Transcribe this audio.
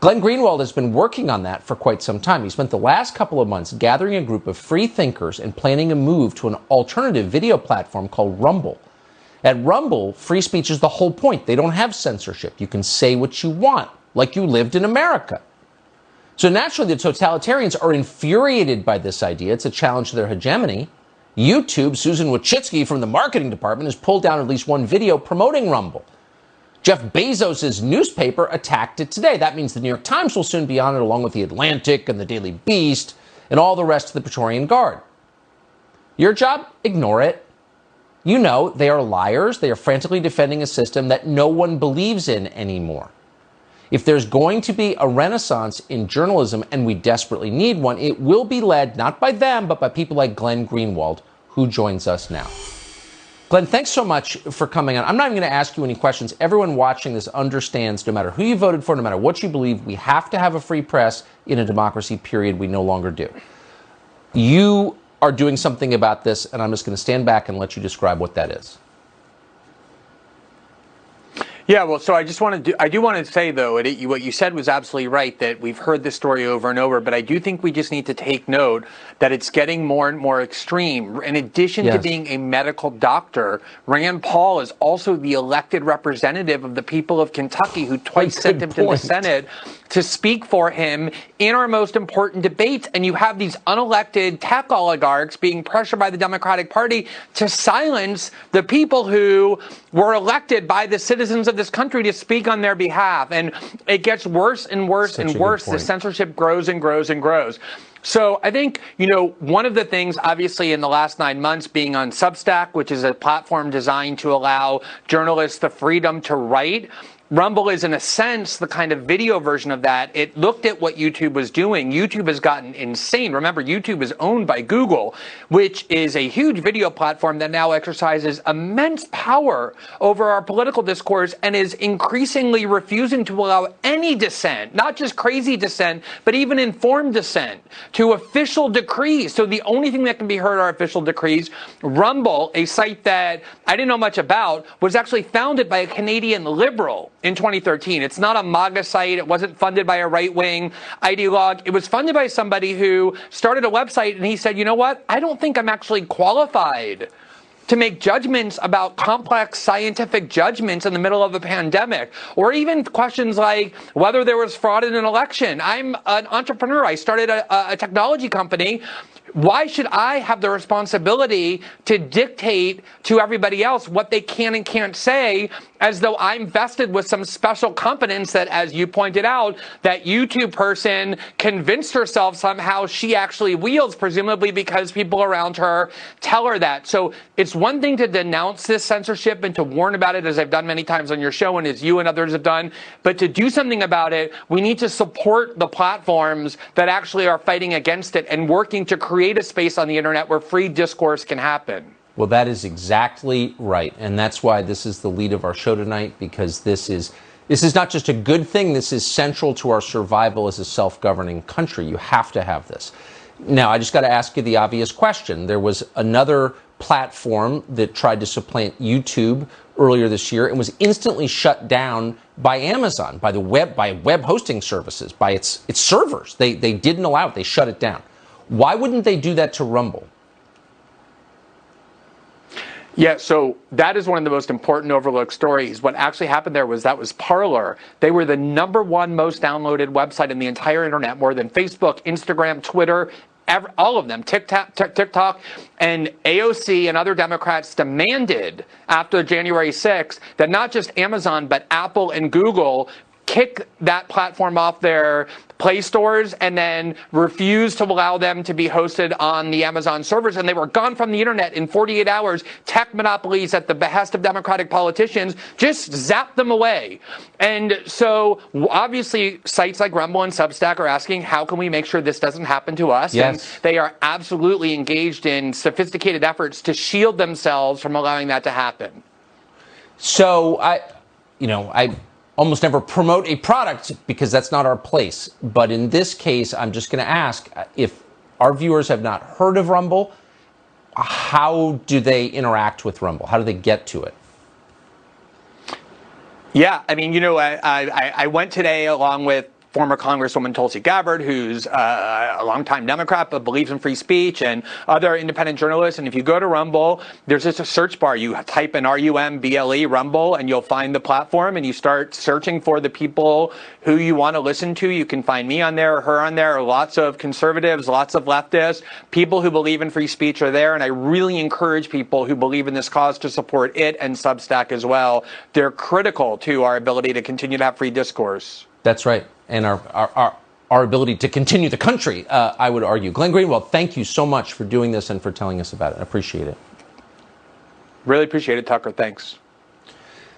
Glenn Greenwald has been working on that for quite some time. He spent the last couple of months gathering a group of free thinkers and planning a move to an alternative video platform called Rumble. At Rumble, free speech is the whole point. They don't have censorship. You can say what you want, like you lived in America. So naturally, the totalitarians are infuriated by this idea. It's a challenge to their hegemony. YouTube, Susan Wojcicki from the marketing department, has pulled down at least one video promoting Rumble. Jeff Bezos' newspaper attacked it today. That means the New York Times will soon be on it, along with the Atlantic and the Daily Beast and all the rest of the Praetorian Guard. Your job? Ignore it. You know they are liars. They are frantically defending a system that no one believes in anymore. If there's going to be a renaissance in journalism, and we desperately need one, it will be led not by them, but by people like Glenn Greenwald, who joins us now. Glenn, thanks so much for coming on. I'm not even going to ask you any questions. Everyone watching this understands, no matter who you voted for, no matter what you believe, we have to have a free press in a democracy, period. We no longer do. You are doing something about this, and I'm just going to stand back and let you describe what that is. Yeah, well, so I do want to say, though, what you said was absolutely right, that we've heard this story over and over, but I do think we just need to take note that it's getting more and more extreme. In addition to being a medical doctor, Rand Paul is also the elected representative of the people of Kentucky, who twice sent him to the Senate to speak for him in our most important debates. And you have these unelected tech oligarchs being pressured by the Democratic Party to silence the people who were elected by the citizens of this country to speak on their behalf. And it gets worse and worse and worse. The censorship grows and grows and grows. So I think, one of the things, obviously, in the last 9 months being on Substack, which is a platform designed to allow journalists the freedom to write, Rumble is, in a sense, the kind of video version of that. It looked at what YouTube was doing. YouTube has gotten insane. Remember, YouTube is owned by Google, which is a huge video platform that now exercises immense power over our political discourse and is increasingly refusing to allow any dissent, not just crazy dissent, but even informed dissent, to official decrees. So the only thing that can be heard are official decrees. Rumble, a site that I didn't know much about, was actually founded by a Canadian liberal in 2013. It's not a MAGA site. It wasn't funded by a right-wing ideologue. It was funded by somebody who started a website, and he said, you know what? I don't think I'm actually qualified to make judgments about complex scientific judgments in the middle of a pandemic, or even questions like whether there was fraud in an election. I'm an entrepreneur. I started a technology company. Why should I have the responsibility to dictate to everybody else what they can and can't say, as though I'm vested with some special competence that, as you pointed out, that YouTube person convinced herself somehow she actually wields, presumably because people around her tell her that. So it's one thing to denounce this censorship and to warn about it, as I've done many times on your show and as you and others have done, but to do something about it, we need to support the platforms that actually are fighting against it and working to create a space on the internet where free discourse can happen. Well, that is exactly right. And that's why this is the lead of our show tonight, because this is not just a good thing. This is central to our survival as a self-governing country. You have to have this. Now, I just got to ask you the obvious question. There was another platform that tried to supplant YouTube earlier this year and was instantly shut down by Amazon, by web hosting services, by its servers. They didn't allow it. They shut it down. Why wouldn't they do that to Rumble? Yeah, so that is one of the most important overlooked stories. What actually happened there was Parler. They were the #1 most downloaded website in the entire internet, more than Facebook, Instagram, Twitter, all of them, TikTok, and AOC and other Democrats demanded after January 6th that not just Amazon, but Apple and Google kick that platform off their Play stores and then refuse to allow them to be hosted on the Amazon servers. And they were gone from the internet in 48 hours. Tech monopolies, at the behest of Democratic politicians, just zapped them away. And so obviously sites like Rumble and Substack are asking, how can we make sure this doesn't happen to us? Yes. And they are absolutely engaged in sophisticated efforts to shield themselves from allowing that to happen. So I almost never promote a product because that's not our place. But in this case, I'm just going to ask, if our viewers have not heard of Rumble, how do they interact with Rumble? How do they get to it? Yeah, I mean, I went today along with former Congresswoman Tulsi Gabbard, who's a longtime Democrat but believes in free speech, and other independent journalists. And if you go to Rumble, there's just a search bar. You type in RUMBLE, Rumble, and you'll find the platform, and you start searching for the people who you want to listen to. You can find me on there, her on there, lots of conservatives, lots of leftists, people who believe in free speech are there. And I really encourage people who believe in this cause to support it and Substack as well. They're critical to our ability to continue to have free discourse. That's right. And our ability to continue the country, I would argue. Glenn Greenwald, thank you so much for doing this and for telling us about it. I appreciate it. Really appreciate it, Tucker. Thanks.